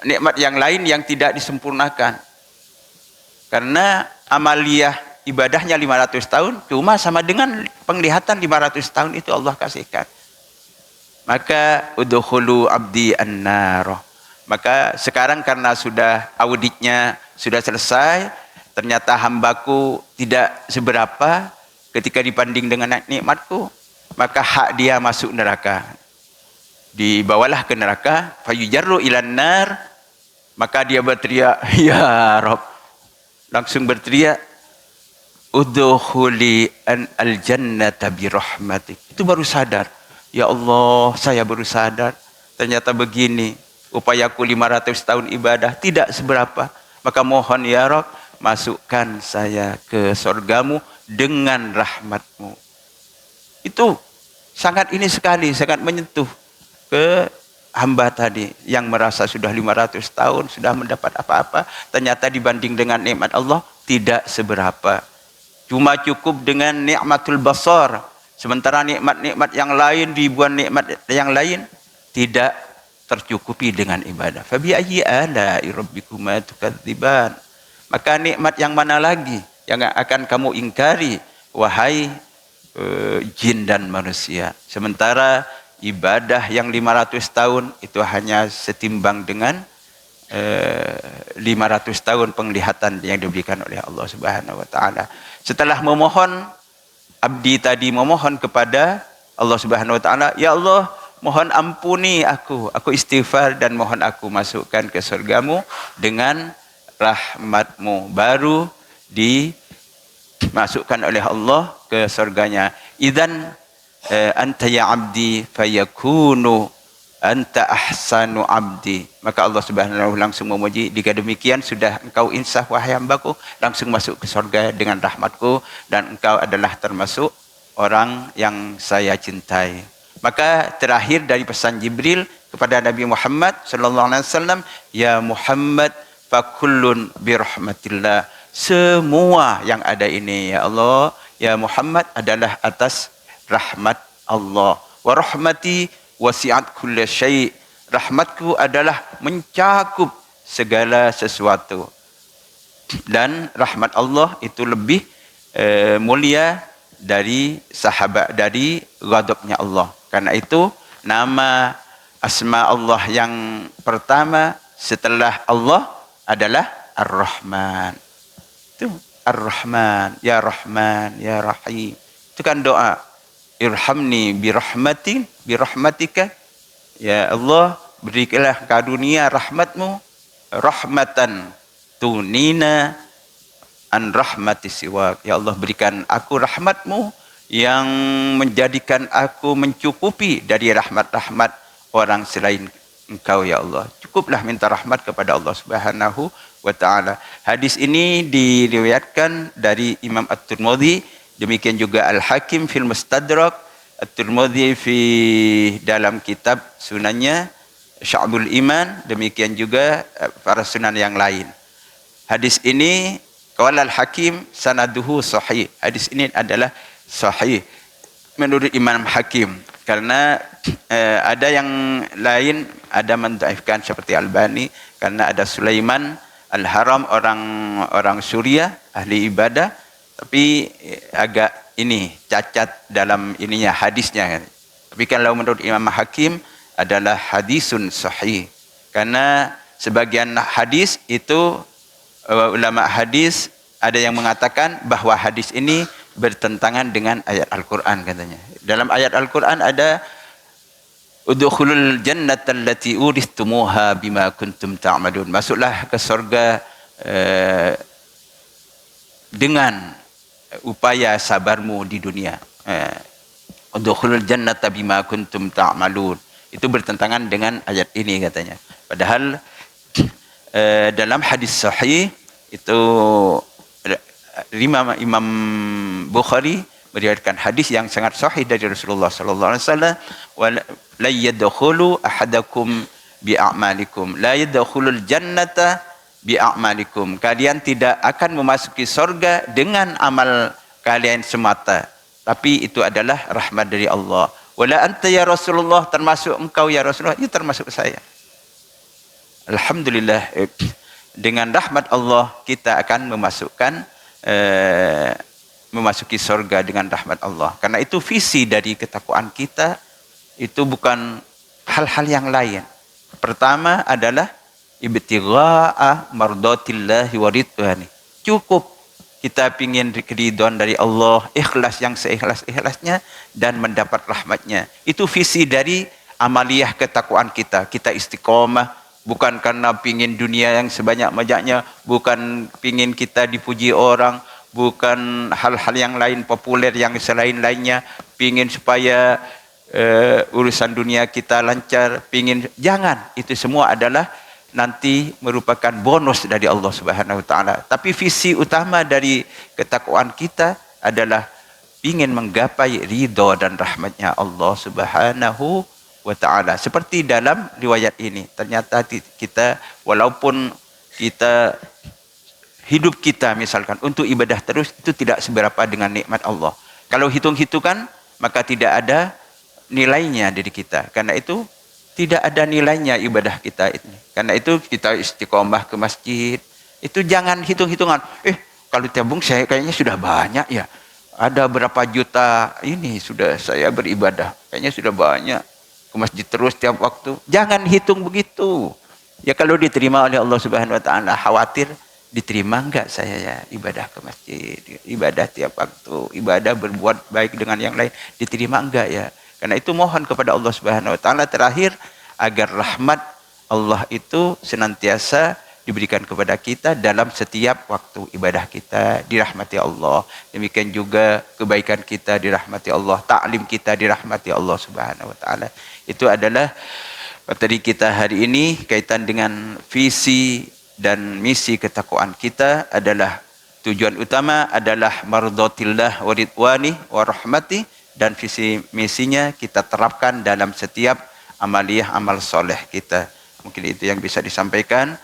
nikmat yang lain yang tidak disempurnakan. Karena amaliyah ibadahnya 500 tahun cuma sama dengan penglihatan 500 tahun itu Allah kasihkan. Maka udkhulu abdi an-nar. Maka sekarang karena sudah auditnya sudah selesai, ternyata hambaku tidak seberapa ketika dibanding dengan nikmatku, maka hak dia masuk neraka. Dibawalah ke neraka, fayujarru ilan nar. Maka dia berteriak, ya Rabb. Langsung berteriak, udkhuli al-jannata birahmatik. Itu baru sadar. Ya Allah, saya baru sadar. Ternyata begini. Upayaku 500 tahun ibadah tidak seberapa. Maka mohon ya Rabb, masukkan saya ke surgamu dengan rahmat-Mu. Itu sangat ini sekali, sangat menyentuh ke hamba tadi yang merasa sudah 500 tahun sudah mendapat apa-apa, ternyata dibanding dengan nikmat Allah tidak seberapa. Cuma cukup dengan nikmatul basar, sementara nikmat-nikmat yang lain, ribuan nikmat yang lain tidak tercukupi dengan ibadah. Fa bi ayyi ala'i rabbikuma tukadziban? Maka nikmat yang mana lagi yang akan kamu ingkari wahai jin dan manusia? Sementara ibadah yang 500 tahun itu hanya setimbang dengan 500 tahun penglihatan yang diberikan oleh Allah Subhanahu wa taala. Setelah memohon, abdi tadi memohon kepada Allah Subhanahu wa taala, ya Allah, mohon ampuni aku istighfar dan mohon aku masukkan ke surgamu dengan rahmatmu. Baru dimasukkan oleh Allah ke surganya. Idzan anta ya abdi fayakunu anta ahsanu abdi. Maka Allah Subhanahu langsung memuji, jika demikian sudah engkau insaf wahai hambaku, langsung masuk ke surga dengan rahmatku dan engkau adalah termasuk orang yang saya cintai. Maka terakhir dari pesan Jibril kepada Nabi Muhammad sallallahu alaihi wasallam, ya Muhammad fakullun birahmatillah. Semua yang ada ini ya Allah, ya Muhammad adalah atas rahmat Allah. Wa rahmati wasi'at kulla syai'. Rahmatku adalah mencakup segala sesuatu. Dan rahmat Allah itu lebih mulia dari sahabat, dari ghadabnya Allah. Karena itu nama asma Allah yang pertama setelah Allah adalah Ar-Rahman. Itu Ar-Rahman, ya Rahman, ya Rahim. Itu kan doa. Irhamni birahmatika. Ya Allah, berikanlah karunia rahmatmu, rahmatan tunina an rahmati siwak. Ya Allah, berikan aku rahmatmu yang menjadikan aku mencukupi dari rahmat-rahmat orang selain engkau ya Allah. Cukuplah minta rahmat kepada Allah Subhanahu wa taala. Hadis ini diriwayatkan dari Imam At-Tirmidzi, demikian juga Al-Hakim fil Mustadrak, At-Tirmidzi fi dalam kitab sunannya Syu'abul Iman, demikian juga para sunan yang lain. Hadis ini qala Al-Hakim sanaduhu sahih. Hadis ini adalah sahih menurut Imam Hakim, karena ada yang lain ada mendhaifkan seperti Albani, karena ada Sulaiman Al-Haram, orang Suriah ahli ibadah, tapi agak ini cacat dalam ininya hadisnya. Tapi kalau menurut Imam Hakim adalah hadisun sahih, karena sebagian hadis itu ulama hadis ada yang mengatakan bahwa hadis ini bertentangan dengan ayat Al-Quran katanya. Dalam ayat Al-Quran ada udkhulul jannata allati uristumuha bima kuntum ta'malun. Masuklah ke surga dengan upaya sabarmu di dunia. Udkhulul jannata bima kuntum ta'malun. Itu bertentangan dengan ayat ini katanya. Padahal dalam hadis sahih itu Imam Bukhari meriwayatkan hadis yang sangat sahih dari Rasulullah sallallahu alaihi wasallam, wa la yadkhulu ahadakum bi a'malikum, la yadkhulul jannata bi a'malikum. Kalian tidak akan memasuki surga dengan amal kalian semata, tapi itu adalah rahmat dari Allah. Wala anta ya Rasulullah, termasuk engkau ya Rasulullah, itu termasuk saya. Alhamdulillah, dengan rahmat Allah kita akan memasuki surga dengan rahmat Allah. Karena itu visi dari ketakwaan kita itu bukan hal-hal yang lain. Pertama adalah ibtigha'a mardatillahi wa ridwani. Cukup kita ingin keridhaan dari Allah, ikhlas yang seikhlas-ikhlasnya dan mendapat rahmatnya. Itu visi dari amaliyah ketakwaan kita. Kita istiqomah bukan karena pingin dunia yang sebanyak-banyaknya, bukan pingin kita dipuji orang, bukan hal-hal yang lain populer yang selain-lainnya, pingin supaya urusan dunia kita lancar, pingin, jangan. Itu semua adalah nanti merupakan bonus dari Allah Subhanahu wa taala. Tapi visi utama dari ketakwaan kita adalah ingin menggapai ridha dan rahmatnya Allah Subhanahu wa ta'ala. Seperti dalam riwayat ini, ternyata kita walaupun kita hidup kita misalkan untuk ibadah terus, itu tidak seberapa dengan nikmat Allah. Kalau hitung-hitungan maka tidak ada nilainya diri kita. Karena itu tidak ada nilainya ibadah kita ini. Karena itu kita istiqomah ke masjid. Itu jangan hitung-hitungan. Kalau tabung saya kayaknya sudah banyak ya. Ada berapa juta ini sudah saya beribadah. Kayaknya sudah banyak. Ke masjid terus tiap waktu. Jangan hitung begitu. Ya kalau diterima oleh Allah Subhanahu wa ta'ala, khawatir diterima enggak saya ya ibadah ke masjid, ibadah tiap waktu, ibadah berbuat baik dengan yang lain, diterima enggak ya? Karena itu mohon kepada Allah Subhanahu wa ta'ala terakhir agar rahmat Allah itu senantiasa diberikan kepada kita dalam setiap waktu ibadah kita dirahmati Allah. Demikian juga kebaikan kita dirahmati Allah, taklim kita dirahmati Allah Subhanahu wa ta'ala. Itu adalah materi kita hari ini kaitan dengan visi dan misi ketakwaan kita. Adalah tujuan utama adalah mardhatillah wa ridwani wa rahmati, dan visi misinya kita terapkan dalam setiap amaliyah amal soleh kita. Mungkin itu yang bisa disampaikan.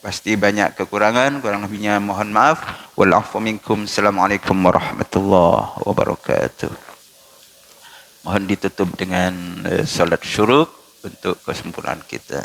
Pasti banyak kekurangan, kurang lebihnya mohon maaf. Wal afu minkum. Assalamualaikum warahmatullahi wabarakatuh. Mohon ditutup dengan salat syuruk untuk kesempurnaan kita.